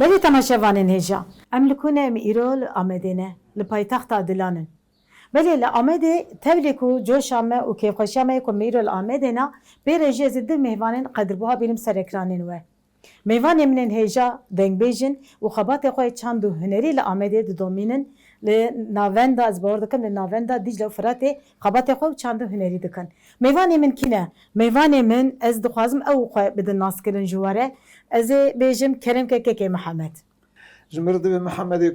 بلی تماشاوانین هجا ام لکونه ام ایرول آمدینه لپایتخت دلانن بلی لآمده تبلیکو جوشامه و کیفخوشامه که میرول آمدینا بیرجی از دل مهوانین قدر بوها بیرم سر اکرانین و میوان منن هجا دنگ بیجن و خبات خوی چند هنری لآمده دومینن لناوندا از بار دکن لناوندا دیجل فراته خبات خوی چند هنری دکن میوان من کینه میوان من از دخوازم او خوی بدن ناس کردن جواره از بیجم کرم که محمد جمرد به محمد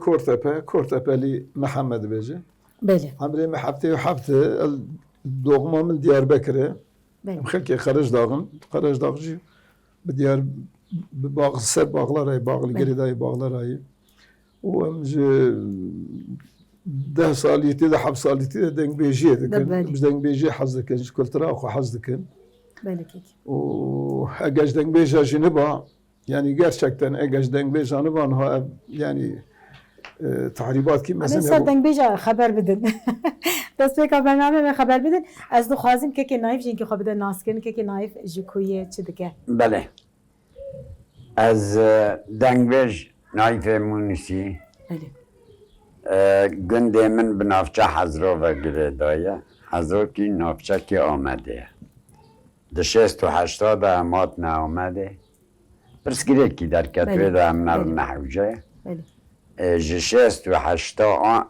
کورتپه لی محمد بیجه بله عمري ما حبته دوغما من ديار بكرة مخلكي خرج داغجي بديار باغ السر باغلاراي باغ القريداي باغلاراي ومج 10 صاليتي ده حب صاليتي دنگ بيجي مش دنگ بيجي حظك كولترا اخو حظك بالك واجاج دنگ بيجي جنبا يعني gerçekten اجاج دنگ بيجي جنبا يعني تحریبات کی مثلا من صدق بیجا خبر بدن دست به برنامه خبر بدن از دو خوازم که نایف جین که خب بدن ناس کردن که نایف جکویه چه دکه بله از دنگبیج نایف مونسی بله گنده من بنافچه حضرو و گریدایه حضرو کی نافچه کی آمده ده 680 امات نه آمده پرسگیره کی در کتوه ده امنال نحوجه بله جشست و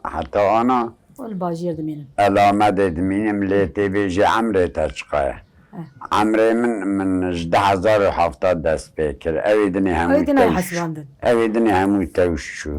حتی آنا والباجير دمينم الآمد دمينم ليتي بيجي عمري تشقى عمري من 10070 دست بكر أويدني همو توشو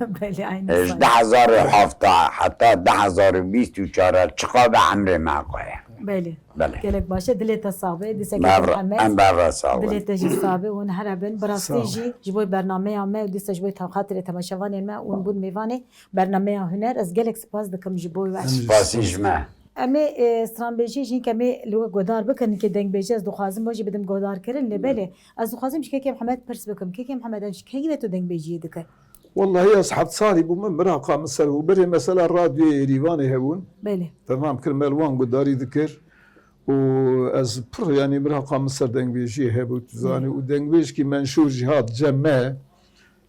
بلي عين 10070 حتى 10024 تشقى بعمري معقايا بله بله قالك باشا دليت الصعبة دي سكت محمد أنا برا صعبة دليت جي صعبة ونهربن براستيجي جبوي برنامج ما ودي سجبوي خاطر تماشاواني ما ونبود ميفاني برنامج هنر از قالك سباس دكم جبوي واش سباسي جماعة اما استرامبيجي جين كمي لو غدار بكن كي دنگ بيجي از دخوازم باجي بدم غدار كرن لبله از دخوازم كي محمد برس بكم كي محمد اش كي تو دنگ بيجي دك والله يا اصحاب صاري بومن براقه مثلا وبري مثلا الراديو ريفاني هون بله تمام كرمال وان قداري ذكر واز بر يعني براقه مصر دنگ بيجي هبو تزاني ودنگ بيج كي منشور جهاد جمع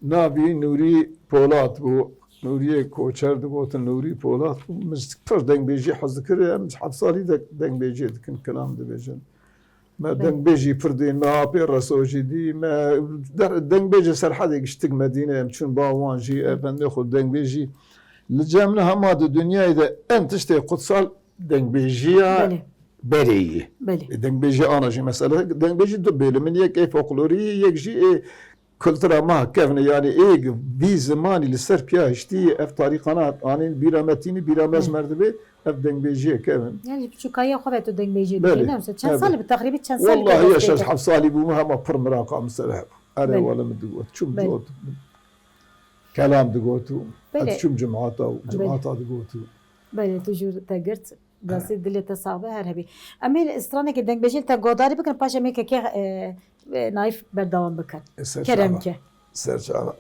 نابي نوري بولات بو نوري كوچر دغوت نوري بولات مش بر دنگ بيجي حظ ذكر مش حد صاري دنگ بيجي كن كلام ده بيجن ما دنگ بيجي فردين ما بيرسوجي دي ما دنگ بيجي سر حد يشتق مدينه مشون باوانجي ابن ناخذ دنگ بيجي لجامنا هم هذا الدنيا اذا انت تشتي قدسال دنگ بيجي بري دنگ بيجي انا جي مساله دنگ بيجي دبيله من يك فولكلوري يجي كلترا ما كيفن يعني ايه بي زماني لسر بياشتي اف طريقنا اني بيرامتيني بيرامز مردبي اف دنگ بيجي كيفن يعني بشوكايه خبطو دنگ بيجي دي نفس كان صار بالتقريب كان صار والله يا شاش حب صالي بوما ما بر مراقه مسرح انا ولا مدقوت شو دقوت كلام دقوتو شو جمعاته دقوتو بله تجور تاجرت بس دلت صعبه هربي امين استرانك دنگ بيجي تا غوداري بكن باشا ميك كي نايف بردوام بكن كرمكه سرچالا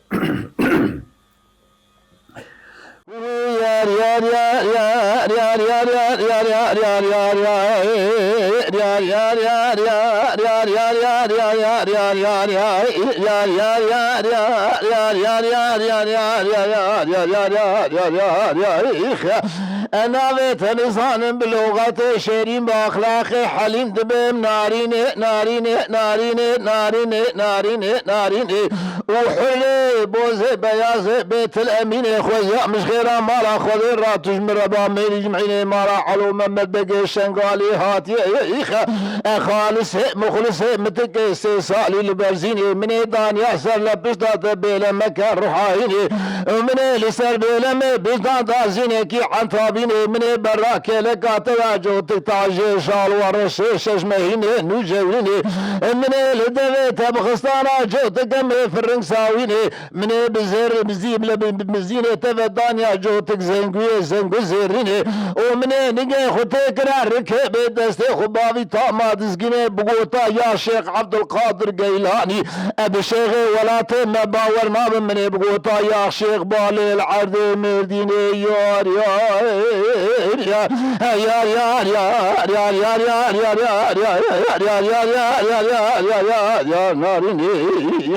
أنا بيت لسان بلغة شيرين بأخلاق حليم دبم ناريني ناريني ناريني ناريني ناريني ناريني وحلي بوزي بيازي بيت الأمين خويا مش غير مالا خذي راتج مربا ميري جمعيني مالا علو محمد بقي شنقالي هاتي إيخا خالص مخلص متك سالي البرزيني من دان ياسر لبشتات بيلا مكان روحايني من لسر بيلا بشتات زيني كي عن طابيني من براك لك تواجه تتاجي شال ورش ششمهيني نجوليني من لدبيت بخستانا جوتك في الرنساويني من بزر بزيب لبزيني تفدانيا جوتك زنگو زيريني ومن نجي خوتك ركب دستي خبابي تاما دزگيني بقوتا يا شيخ عبد القادر قيلاني ابي شيخ ولا تم باور ما من بقوتا يا شيخ بالي العرض مرديني يار يار يار يار يار يار يار يار يار يار يار يار يار يار يار يار يار يار يار ناريني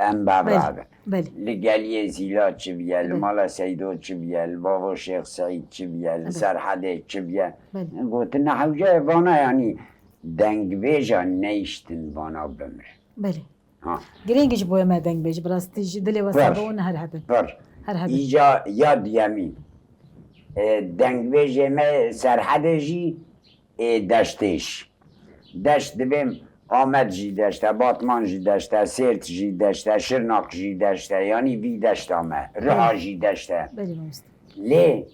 ام بابا بله لگلی زیلا چی بیه لمالا سیدو چی بیه لبابا شیخ سعید چی بیه لسرحده چی بیه گوت نحوجه وانا یعنی دنگ بیجا نیشتن وانا بمره بله ها گرینگش بوی ما دنگ بیج براستی دلی واسه اون هر هبن بر هر هبن ایجا یاد یمین دنگ بیجه ما سرحده جی دشتش دشت بیم آمد جی دشته باتمان جی دشته سرت جی دشته شرناق جی دشته یعنی وی دشته آمد رها جی دشته بله ماست لی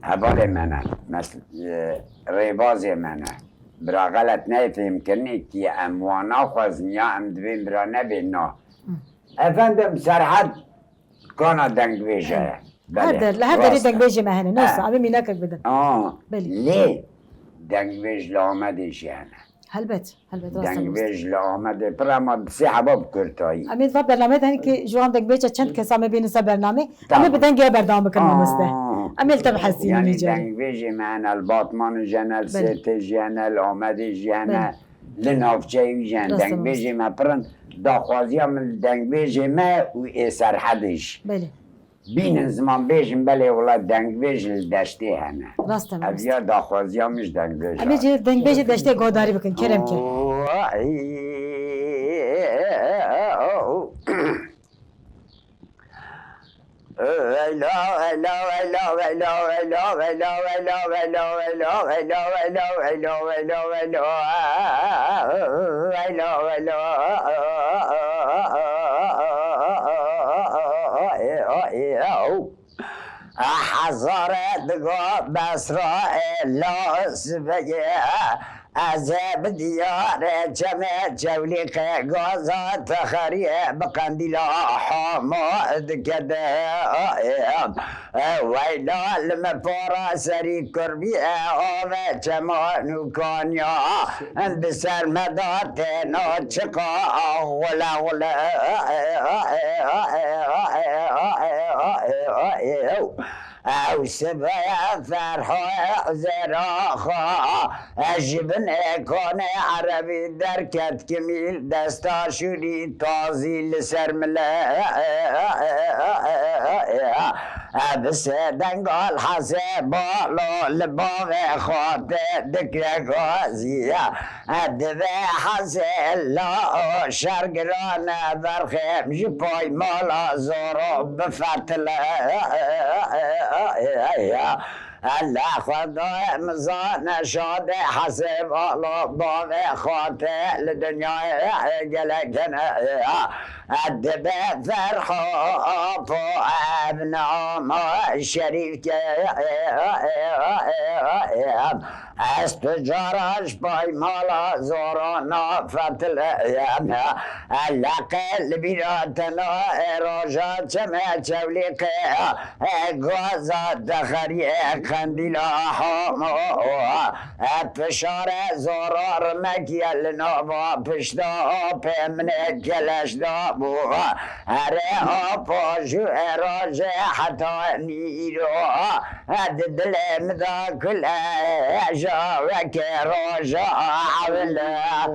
هبال منه مثل ریباز منه برا غلط نفهم کنی که اموانا خوزنیا ام دویم برا نبینا افندم سرحد کانا دنگ بیجه هر در هر دری دنگ بیج ما هنه نوسا عمي میناکک بدن بله لی دنگ بیج لامدش یعنی هلبت هلبت راست دنگ ماست بیج لامده پرما سی حباب کرتایی امید و برنامه هنی که جوان دنگ بیج چند کسا می بین سر برنامه امی بدن گه برنامه کنم مسته امی التبحثی يعني میجاری دنگ بیجی معنا الباطمان جنال سرت جنال آمد جنال لنافچه جن راست دنگ ماست. بیجی ما پرن داخوازی هم دنگ بیجی ما و سرحدش بله بین زمان بیجیم بله ولا دنگ بیج دشتی هنه راست ماست اویا داخوازی همش دنگ بیج امی جی دنگ بیج دشته گوداری بکن کرم که حضرت دقا بسرائيل سبيه عذاب ديار جمع جوليك غازات خريب قنديلا حماد كده ويلا المفورا سري كربي اوه جمان كانيا بسر مدات نوچقا ولا ولا او سبايا فرحة زراخة اجبن اكون عربي دركت كميل دستا شوري تازي لسر ملا بس دنقال حسابالو لباغي خاطئ دكرة غازية ادبه حسن لا شرقرانا برخيم جباي مالا زورو بفتلة الله خدا مزان شاد حسب الله باغ خاطئ لدنیا گلکن ادب فرحا پا ابنام شریف که از تجارش پای مالا زورانا فتل الله قلبی را تنا راجا چمه چولیق گوزا دخری قندیلا حاما فشار زرار مکیل نابا پشتا پمنه کلش دابو هره آپا جو راجه حتا نیرو دل مدا کل جا وک راجا عولا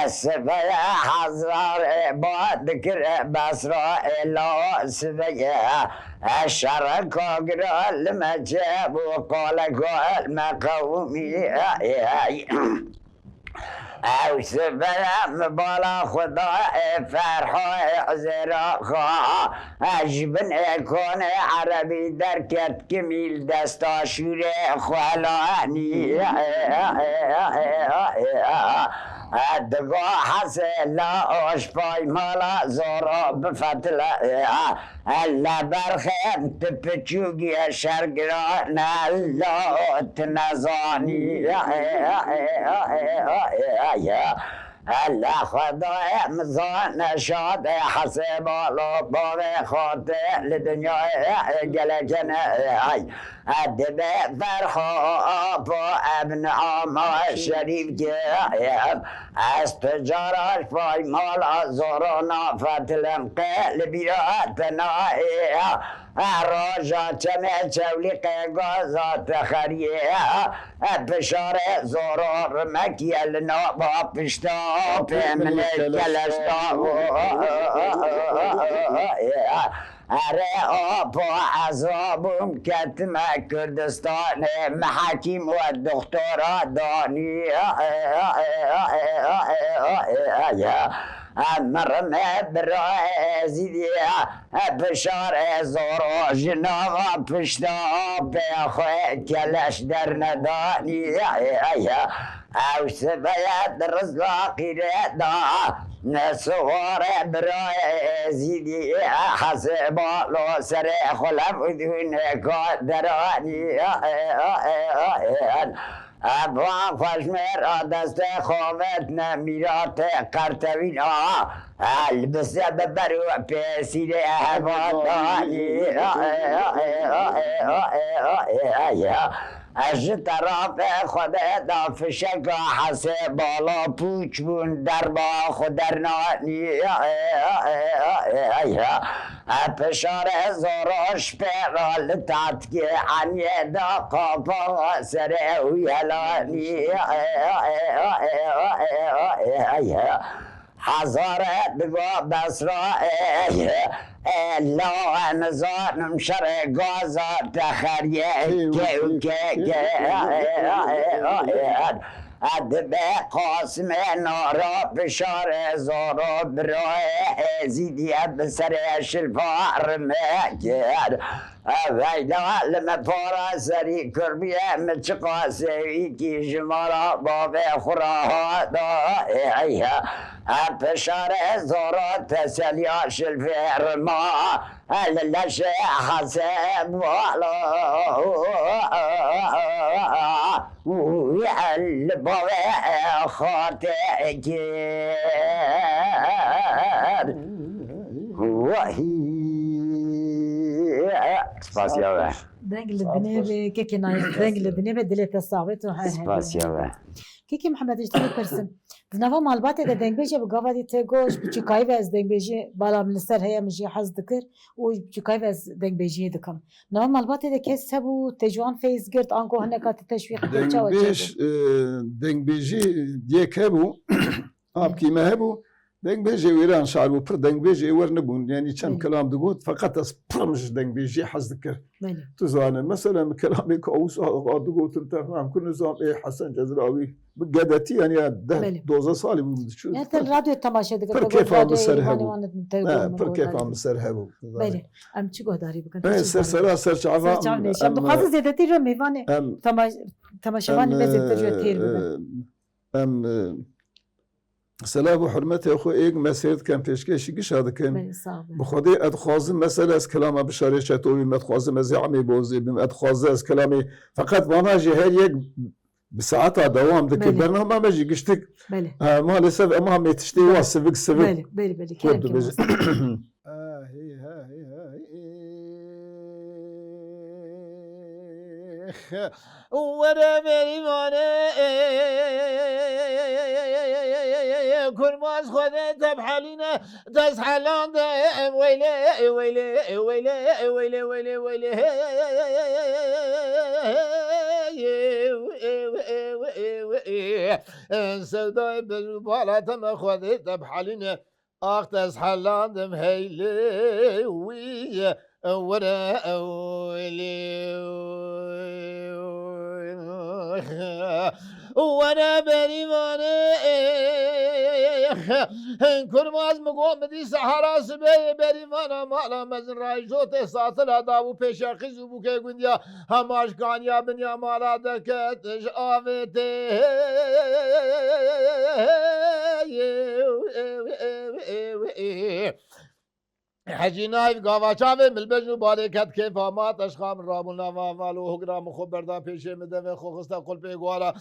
سبيا حزار بعد كره بسرائيل سبيا الشرق قرال ما جاب وقال قال ما قومي او سبيا مبالا خدا فرحة زراخا اجبن اكون عربي دركت كميل دستا شوري خلاني دقا حسن لا اشباي مالا زورا بفتلا الا برخم تبچوگی شرگرانا لا تنزانی الله خدای مزان شاد حسب الله باب خاطر لدنیا گلکن ای ادب فرحا با ابن عام شریف گیم از تجارش پای مال زورانا فتلم قلبی را تنایی راجا چمه چولی قیقازات خریه بشار زرار مکیل نابا پشتا من کلشتا اره آبا عذابم کتم کردستان محاکیم و دکترا دانی مرمه برای زیدی بشار زورو جناغ پشتا بخواه کلش در ندانی او سبیت رزاقی ردا نسوار برای زیدی حسبا لو سر خلف دون کادرانی ابا فشمر دست خوابت نمیرات قرطوین البسه ببرو پیسیر حوادانی از طرف خود دافشک حسه بالا پوچ بون در با خود در نانی پشار زوراش پیغال تاتکی عنی دا قابا سر ویلانی حضارت بگو بسرا لا نزانم شر گازا تخریه که ادب قاسم نارا بشار زارا برای زیدی بسر شلفار مکر ویدا لما پارا سری کربیه مچ قاسوی کی جمارا باب خورا دا بشار زارا تسلیا شلفار ما للش حسب والا الباب خاطئ وهي سپاسیابه دنگ لبنه که کنایه دنگ لبنه به دل تصاوت و های سپاسیابه کی محمد اشتری پرسم نوا مالبات ده دنگ بیجه بگاوی ته گوش بچکای و از دنگ بیجه بالا منستر هیا مجی حز دکر و بچکای و از دنگ بیجه دکم نوا مالبات ده کس هبو تجوان فیز گرد آنکو هنکات تشویق بیچه و چه دنگ بیجی دیک هبو آب کیمه هبو دنگ بیجی ویران شعر و پر دنگ بیجی ور نبون یعنی چند کلام دگوت فقط از پرمش دنگ بیجی حز دکر تزانه مثلا كلامي كأوس دقوت انت فاهم كل نظام ايه حسن جزراوي بقدتي يعني ده دوزة صالي شو يعني الراديو تماشا دقت پر كيف عم سرهبو پر كيف عم سرهبو بله ام چی گهداری بکن سر سر شعبا شب خاص زیادتی رو میوانه تماشاوان بزید جو تیر بکن ام سلام و حرمت اخو ایک مسیرت کم پیشکشی گیش کن بخودی ادخوازم مثلا از کلام بشاره چطوری مدخوازم از عمی بوزی بیم ادخوازم از کلامی فقط وانا جهر یک بساعت دوام دکر برنامه مجی گشتک ما لسه اما هم يتشتي واسبق سبق بله كلام ورا بریمانه کرماز خودت بحالينا تسحلان ويلي ويلي ويلي ويلي ويلي ويلي سوداء بالبالا تم خودت بحالينا اختص حلان هيلي وي ورا ويلي وانا بریمانه کرماز مگو مدی سحرا سبه بریمانا مالا مزن رای جوت ساتل داو پیشا خیزو بوکه گندیا هماش کانیا بنیا مالا دکتش آفته حجی نایف گاواچاوه ملبجو بارکت که فامات اشخام رابونا والو هجرام خبردا پیشه مدوه خوخستا قل پیگوارا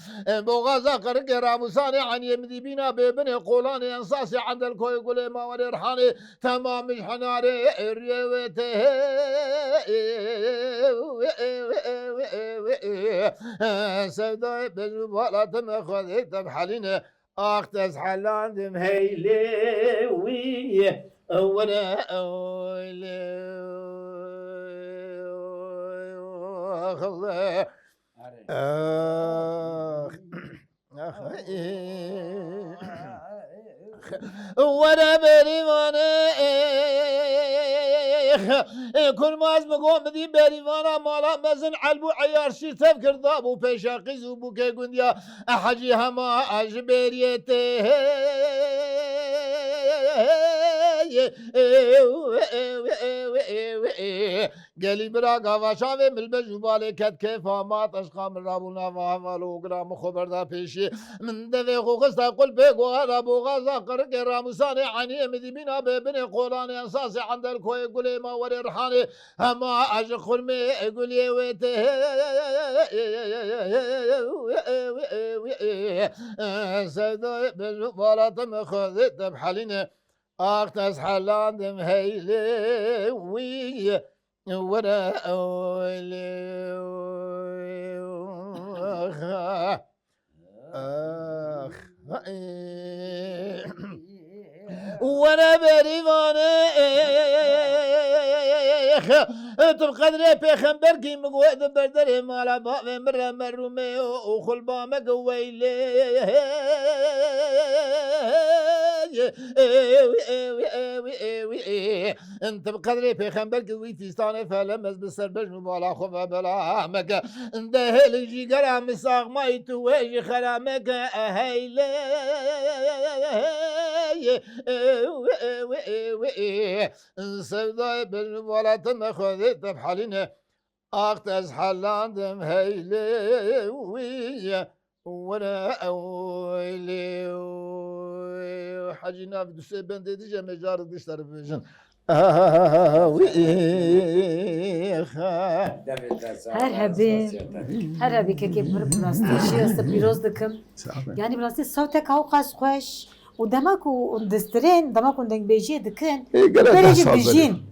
بوغازا قرق راموسان عني مديبينا بابن قولان انصاص عند الكوي قولي ما وري رحاني تمام الحناري ريوته سوداء بجو بالا تمخذ تبحلين اختز حلان دم هيلي وي وانا وانا بريوانا كل ما از مقام دي بريوانا مالا مزن علبو عيار شي تفكر ضابو بيشا قزو بوكي قنديا احجي هما اجبريته قالي برا قافاشاوي ملبجو بالي كد كيف مات اشقام الرابونا وعمالو قرام خبر دا بيشي من دفي خوخستا قل بيقو هذا بوغازا قرق راموساني عني مديبينا ببني قولاني انصاصي عند الكوي قولي ما وري رحاني هما اجي خرمي قولي ويته سيدو بجو بالا تمخذ تبحلين اختز حلان دم هيلي وي ورا اولي وانا بريوانا تبقدري بيخنبر كي مقوى دبردري مالا بابي مرة مرومي وخلبا مقويلي انت بقدري بيخنبر كي ويتيستاني فلمز بسر بجنو بالا خوفا بلا مكا انت هيلي جي قرام مساق ما يتواجي خرامك هيلي سوداء بالولا تمخذ تبحلين اختز حلان دم هيلي ويا وانا اولي حجينا بدوسي بند ديجا مجار ديشتر بيجن هر هبی که بر براستی است پیروز دکم یعنی براستی صوتك او قاس خوش و دمك و دسترين دمك و دنگ بیجی دکن بريجي بيجين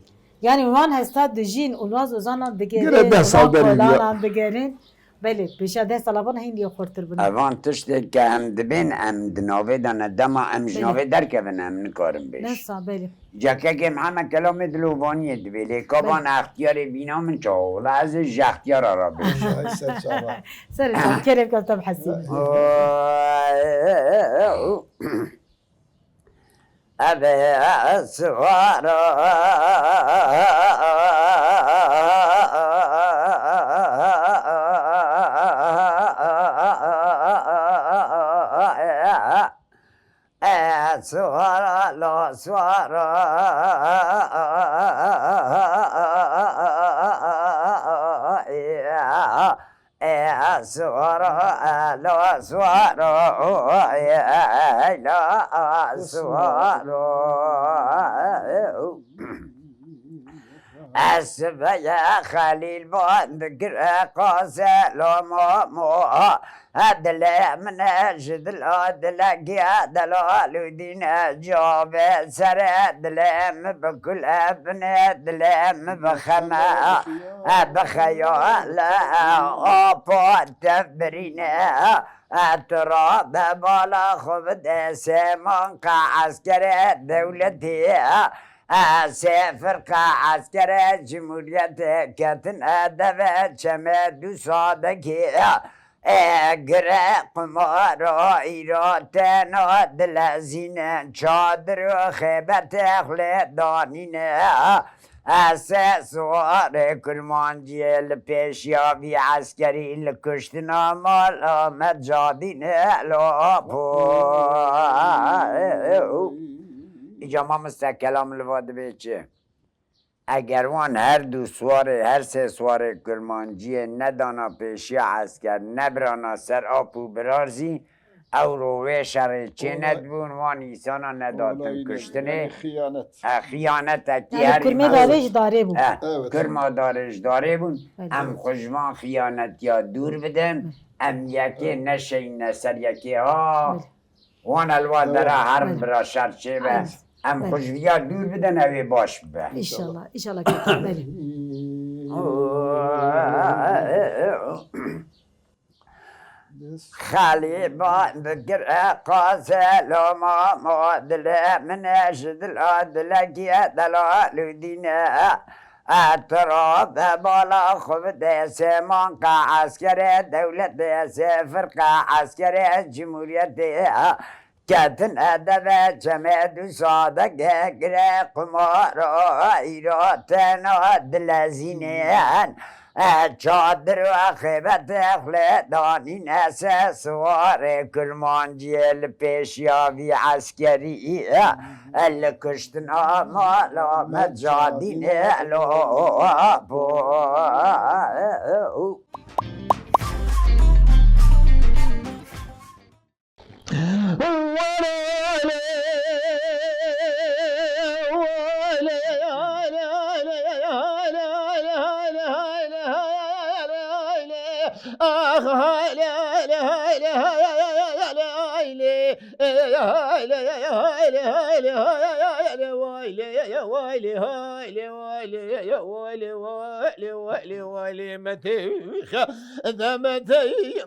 يعني وان هستاد دجين ونواز وزانا دگرين بله پیشا ده سالابان هندی خورتر بنا اوان تشتی که هم دبین هم دناوه دانه دما هم جناوه در که بنا هم نکارم بیش نسا بله جاکه که همه کلام دلوبانیه دبیله کابان اختیار بینا من چاوله از اختیار را بیش سر جان کریم کفتم حسین ابه سوارا سوارا لا سوارا سوارا لا سوارا لا سوارا اسبه يا خليل بندقر قاسل مو هدل من اجد الادل قياد الوالدين جاب سر دلم بكل ابن دلم بخما بخيال ابو تبرين اتراب بالا خبد سيمان عسكر دولتي سفر عسكر جمهوريت كتن ادب شمد صادقي اقرا قمار ايراتن دلزين چادر خيبت اخلدانين اساسوار کرمانجی پیشیابی عسکری لکشتنا مال آمد جادین لاپو اینجا ما مثل کلام لواده بیچه اگر وان هر دو سوار هر سه سوار کرمانجی ندانا پیشی عسکر نبرانا سر آپو برارزی او روی شر چه ندبون و نیسانا نداتن کشتنه خیانت خیانت اکی Yani هری kurme darış dare bu. Evet. کرما دارش داره بون بله. ام خوشوان خیانت یا دور بدم ام یکی نشین سر یکی ها بله. وان الوان داره هر بله. برا شرچه به بله. ام بله. خوشویا دور بدن اوی باش به İnşallah. İnşallah kötü. Beli. خالی با بگر قاسل و ما مادل من اشدل آدلگی دلال دینه اعتراف بالا خوب دیسه من که عسکر دولت دیسه فرق عسکر جمهوریت دیسه کتن ادب جمع ساده گره قمار ایراتن دلزینه چادر و خیبت اخلدانی نسه سوار کرمانجیل پیشیاوی عسکری الکشتنا مالا مجادین الو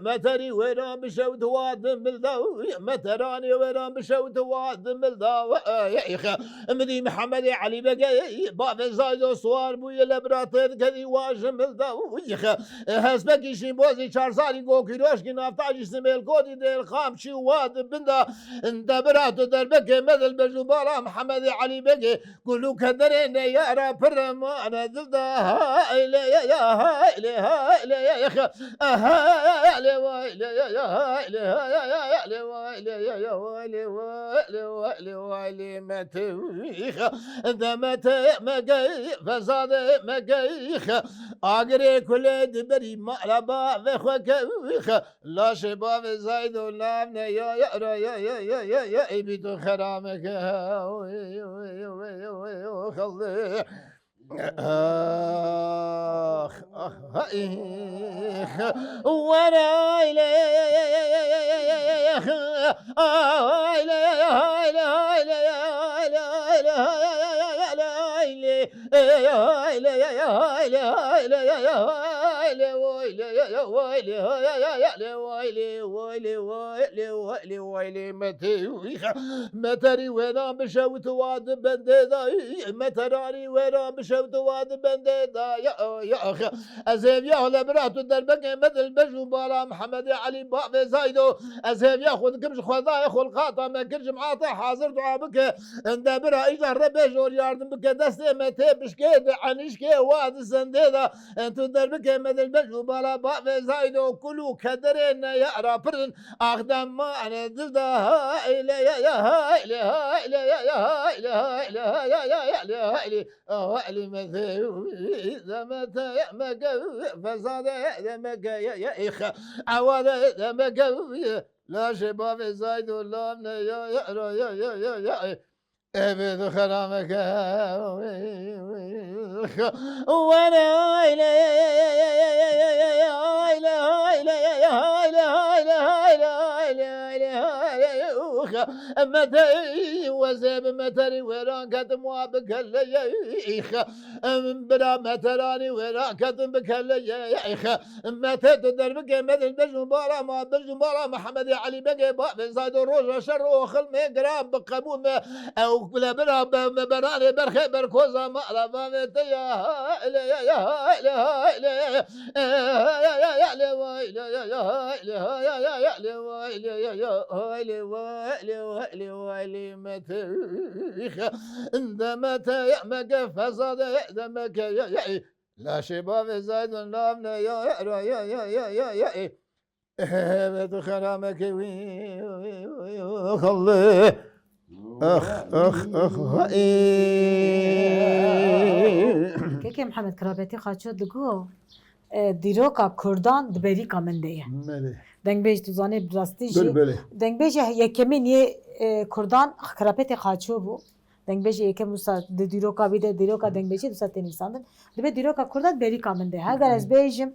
متري ويران بشوت وادم بالذو متراني ويران بشوت وادم بالذو يا اخي مدي محمد علي بقى باب زايد صوار بويا لبراتر كذي واجم بالذو يا اخي حسبك شي بوزي 4 سالي جو كيروش كي نفتاج اسماعيل كودي دير خامشي وادم بندا انت برات دربك مثل بجبارة محمد علي بقى قولوا كدرين يا رب انا ضد هايله يا هايله هايله يا اخي هايله ويله يا هايله هايله ويله يا ويله ويله ويله ويله متيخ دمت مجي فزاد مجيخ اجري كل دبري مقلبا وخك لا شباب زايد ولامنا يا يا بيتو خرامك خلي آخ وانا إليك متري وين بشوت واد بنددا متراني وين بشوت واد بنددا يا اخي ازيب يا لبرات دربك مثل بجو بالا محمد علي باب زايدو ازيب ياخذ كمش خذا ياخذ قاطع ما كرج معاطي حاضر دعابك عند برا اجر بجور ياردم بك دستي متى بشكي عنيشكي واد سنديدا انت دربك مثل بجو بالا باب زايدو كلو كدرين يا رابرن اخدم ما انا دلدا هايله يا هايله هايله يا هايله هايله يا هايله مثل زمت يا مجا فزاد يا مجا يا اخ عواد يا مجا لا شباب زايد ولا من يا ابد خرامك وانا متى وزب متري وران كتم وبكل يا بلا متراني وران كتم بكل يا متى تدربك مثل بجمبارا ما بجمبارا محمد علي بقى باب زاد روجا شر وخل ما جرام بقبول او بلا بلا براني برخي بركوزا ما لا ما يا لا شباب زايد النامنا يا خرامك خلي اخ كيكي محمد كرابتي خاطشو دقو دیروکا کردان دبریکا من دیه مالی دنگبیج تو زانه براستی جی بله دنگبیج یکمی نیه کردان خرابت خاچو بو دنگبیج یکم دوستا دیروکا بیده دیروکا دنگبیجی دوستا تنیساندن دبی دیروکا کردان بریکا من دیه اگر از بیجم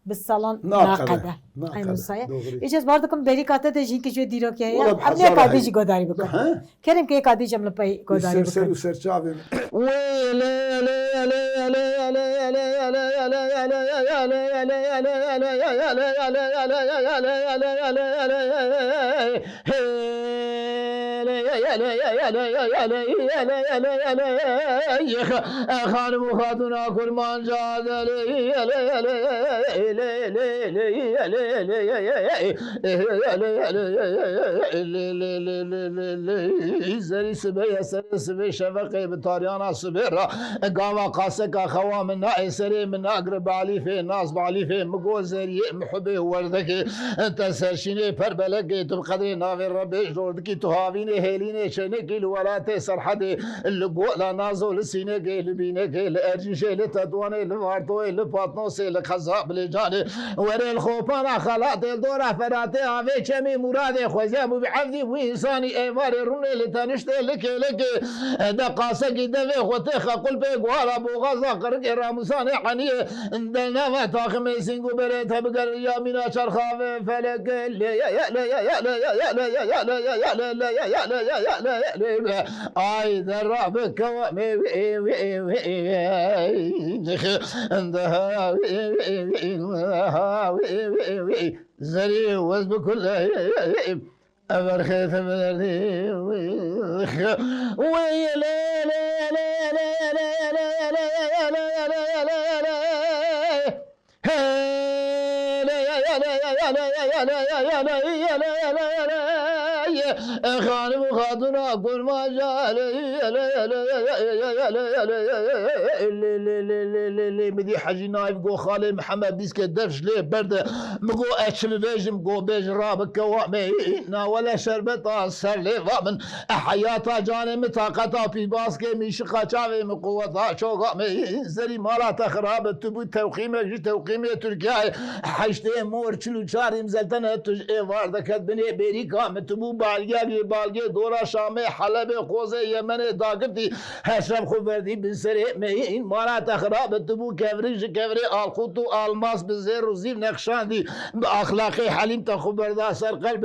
بالصالون ناقده اینو سایه ایش از باردکم بریکا تا جی که جو دیروکا یا ابنی کادیجی گوداری بکن کریم که کادیجی من پای گوداری سر بکن و سرچاوی خانم و خاتونا کرمان زری سبه سر سبه شفقه بطاریانا سبه را قاوا قاسك خوا من سري من اقرب علي في الناس بعلي في مقول زري محبي وردك انت سرشيني فربلك تبقدري نافي ربي جوردك تهاويني هيليني شنك الولاتي سرحدي اللي قولا نازو لسينك لبينك لارجنشي لتدواني لفارتوي لباطنوسي لخزاب لجاني وري الخوفانا خلاتي الدورة فراتي عفي شمي مرادي خوزيابو بعفدي وإنساني ايواري روني لتنشتي لك دا قاسك دفي خوتيخ قل بيق ولا بو غزا قرق راموساني حنيه دلنا ما تاخم سينغو بريت بقر يا مينا شرخاف فلك يا لا يا لا يا لا يا لا يا لا يا لا يا لا يا لا يا لا اي درابك زري وزب كل أبرخيت بلدي ويا لا لا لا لا لا لا لا لا خانم خاتونا كل ما جاء مدي حجي نايف قو خالي محمد بيسك دفش ليه برد مقو اشل ريجم قو بيج رابك كوامي ولا شربتا سر ليه وامن حياتا جاني متاقتا في باسكي ميشقا شاوي مقوتا شوقامي زري مالا خراب تبو توقيمه جي توقيمه تركيا حشتي مور چلو چاري مزلتنه تج ايوار دكت بني بيريكا متبو بالگی دورا شام حلب قوز یمن داگتی هشم خوبردی بن سری این مانا تخراب تبو کفری آلخوتو آلماس بزر و زیر نقشاندی اخلاقی حلیم تا خوبردا سر قلب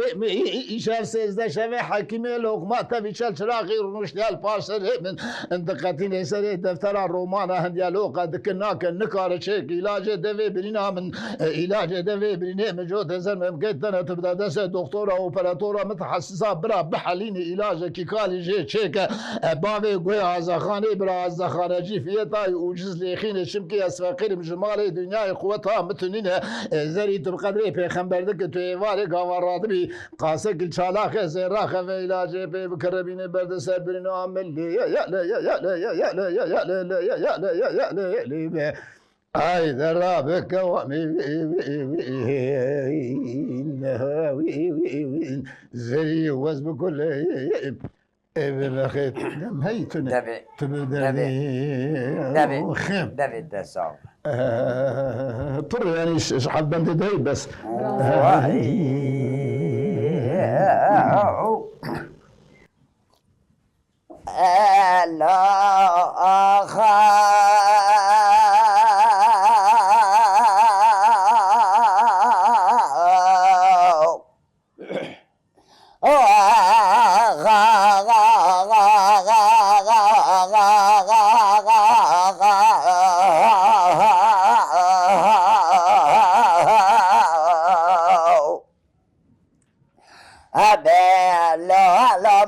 ایشار سیزده شوه حکیمه لقمات تبیچل چراغی رونشتیال پاسر من انتقاتی نیسر دفتر رومانا هندیالو قد کناک نکار چک علاج دوی برینا من علاج دوی برینه مجو تزر ممکن تنه تبدا دست دکتورا اپراتورا متحسسا برا بحلینی علاج کی کالی جه چک باوی گوی آزاخانی برا آزاخانه جی فیتای اوجز لیخین شمکی اسفاقیر مجمال دنیای قوتها متنینه زری تبقدری پیغمبرده که توی واری گاواراد بی قاسه کل چالاخ زیراخ و علاج پی بکربین برد سر برین عمل لی یا لی یا لی یا لی یا لی یا لی یا لی لی ای درابک ومی زری وز بکل ابن خیت دم هیتونه دبي خم دبي دسام طر يعني شحال بند داي بس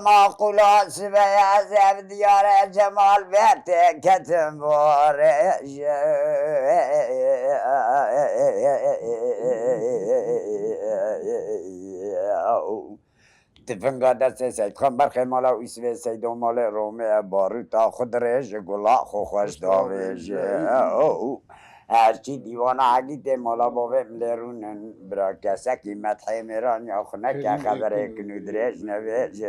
معقولات سبيا زاب ديار جمال بيت كتم بورج تفنگا دست سید خان برخی مالا ویسوی سید و مال رومه باروتا خود رج گلا خو خوش داویج هرچی دیوان عقیده مالا باوه ملرونن برا کسکی مدحی میران یا خونه که خبره کنو درج نویج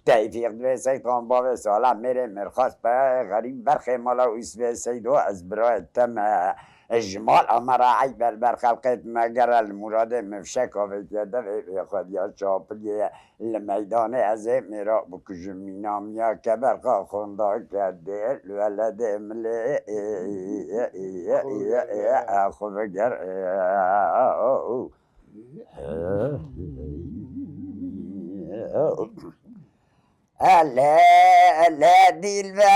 تایفیق دوی سیدان باوی سالا میره مرخواست به غریب برخی مالا و اسوی سیدو از برای تم اجمال امرا عیب بر خلقت مگر المراد مفشک و یده خود یا چاپلی المیدان از میرا بکجمینامیا که برخا خوندا کرده ولد ملی خوب گر لا دلبر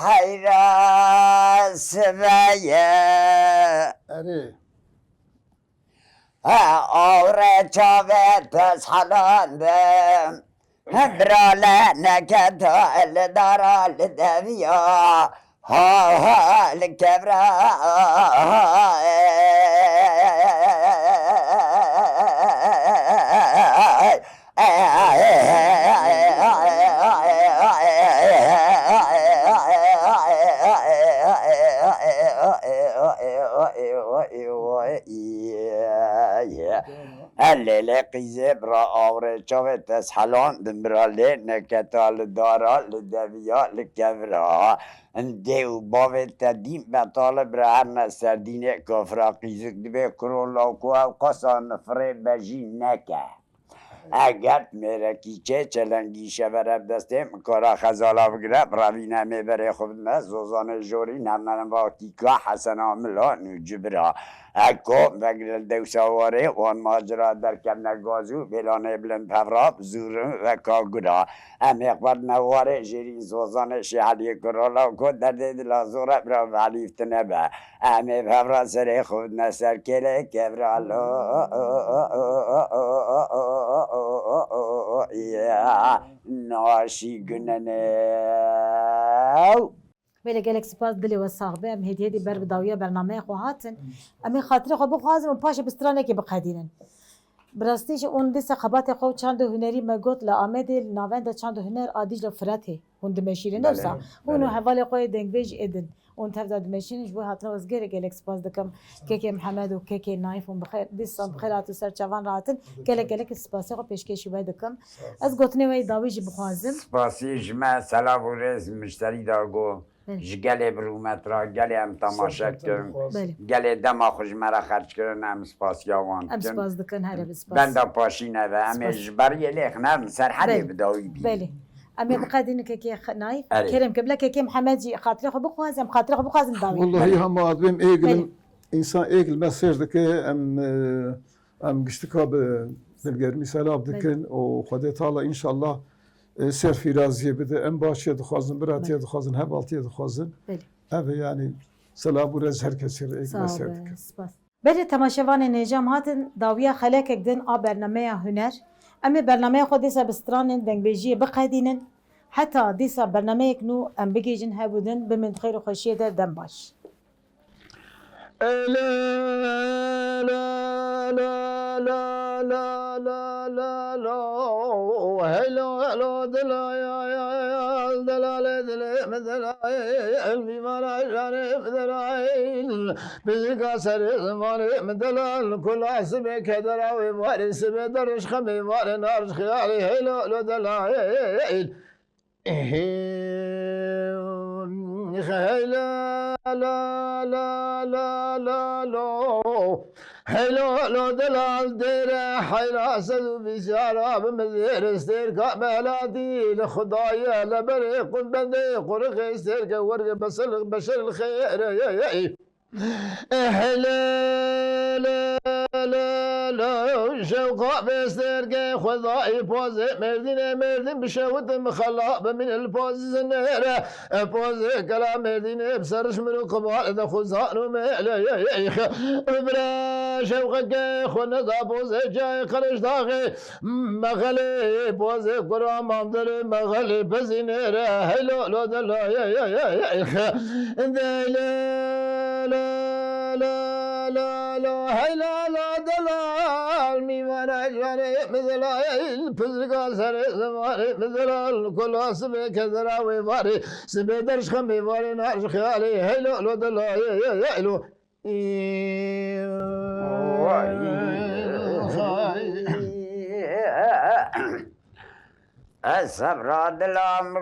حیراس بیا اره آوره چاوه تسحلاندم براله نکتا الدارا لدویا ها الكبرى الليلة قيزة برا أوري شوفت تسحلون دمرالي نكتا لدارا لدبيا لكفرا انديو بابي تدين بطالب رهرنا سردين كفرا قيزك دبي كرولا وكوا وقصا نفري بجي نكا اگر میره کیچه چلنگی شبره دسته مکارا خزالا بگره براوینه میبره خود نه زوزان جوری نمنن با کیکا حسن عاملا نجبرا اکو بگرل دو سواره وان ماجرا در کم نگازو بلانه بلند پوراب زورم و کاگرا ام اقبال نواره جیرین زوزان شهلی کرولا کد در دید لازوره برا ولیفت نبه ام پورا سر خود نسر کره کبرا ناشی گننه ولی گلک سپاس دلی و صاحبه ام هدیه دی بر بداویه برنامه خو هاتن امی خاطر خو بخوازم و پاش بسترانه که بقدینن براستیش اون دیسه خبات خو چند هنری مگوت لآمد ناوند چند هنر آدیج لفرته اون دمشیره نفسا اونو حوالی قوی دنگویج ادن اون تفضل دمشینش بو هاتنا وزگیر گلک سپاس دکم که محمد و که نایف اون بخیر دیسان بخیرات و سرچوان راتن گلک سپاسی خو پیشکشی باید دکم از گوتنی وی داویج بخوازم سپاسی جمع سلام و رز مشتری داگو گل برومت را گل هم تماشا کن گل دما خوش مرا خرج کردن هم سپاسیاوان ام سپاس دکن هر بسپاس بنده پاشینه و همه جبری لیخ نرم سر حدی بداوی بی بله امی بقدین که نایف کرم قبل که محمد جی خاطر خو بخوازم خاطر خو بخوازم داوی والله هم ادم ايقل انسان ايقل مسج دك ام قشتكا بالقرمي سلام دكن وخدي تعالى ان شاء الله سر في رازيه بده ام باشي دخوازن براتي دخوازن هبالتي دخوازن ابي يعني سلام ورز herkes ايقل مسج دك بله تماشاوان نجام هاتن داویه خلاک دن آ برنامه هنر امی برنامه خود دیسا بسترانن دنگبیجی بقیدینن حتی دیسا برنامه کنو ام بگیجن هبودن بمن خیر و خوشیه ده دم باش لا لا لا لا لا لا لا لا هلو هلو دلا يا دلا دلا مثلا البيمان عشان مثلا بزكا سر زمان مثلا كل عصب كدرا ومارس بدرش خمي مار نار خيالي هلو هلو دلا لا لا لا لا لا لا هلو لو دلال دير حيراسة بشارة بمدير استيركا مهلاتي لخدايا لبريق بندي قرق استيركا ورق بسل بشر الخير لا لا لا شوقا بسترقى خذائي بوز مردين بشوت مخلاء من البوز زنيرة بوز كلام مردين بسرش من القبال إذا خزان وميلا بلا شوقك خنا ذا بوز جاي خرج داغي مغلي بوز قرام عمدر مغلي بزنيرة هلو لو دلا يا لا لا لا لا هلا لا دلال ميمان عجاني مثل الفزقا سري زماني مثل الكل اسمي كذرا ويماري سمي درش خمي ماري نارش خيالي هلو لو دلال يا لو الصبر دلم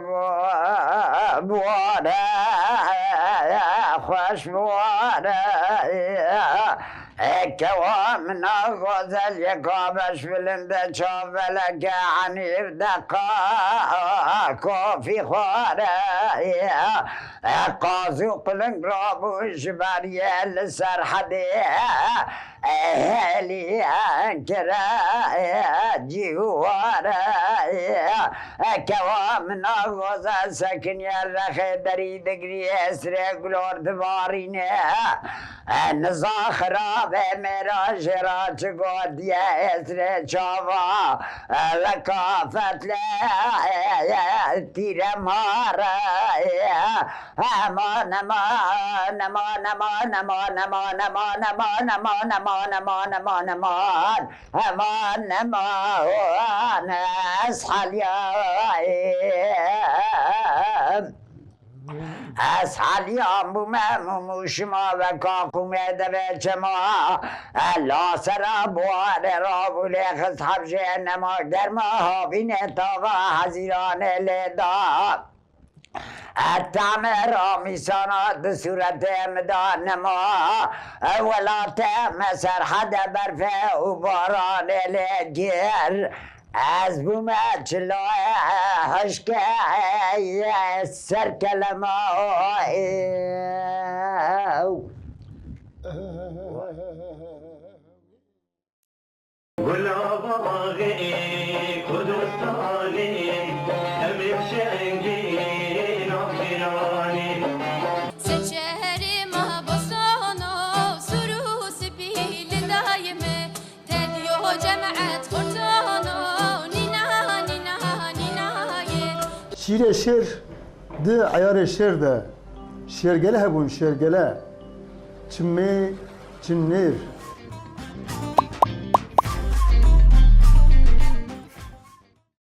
بواره خوش بواره كوامنا غزل يقابش بلند شابلك عنيف دقا كوفي خواره قازو قلن رابو جباري السرحدي اهلي انكرا جواره كوامنا غزل سكن يرخي دري دقري اسري قلور دباريني نزا خراب میرا جرا چگو دیا اسر چاوا لکافت لی تیر مارا امان امان امان امان امان امان امان امان امان امان امان امان امان امان امان اسحالیام بومم شما و کاکوم دبه چما الله سرا بوار را بوله خصحب جهنما در ما هاوین تاوا حزیران لدا التعم رامی سانات صورت مدان ما ولا تعم سرحد برفه و باران لگیر از بومت چلای هشکه سر کلمه ولا باغي كدستاني أمير شنقي ناخراني سجهري ما بصانو سروس بيل دايمه تديو جمعت خرطانو نينا نينا نينا شیر شیر ده عیار شیر ده شیرگله هبون شیرگله چمی چنیر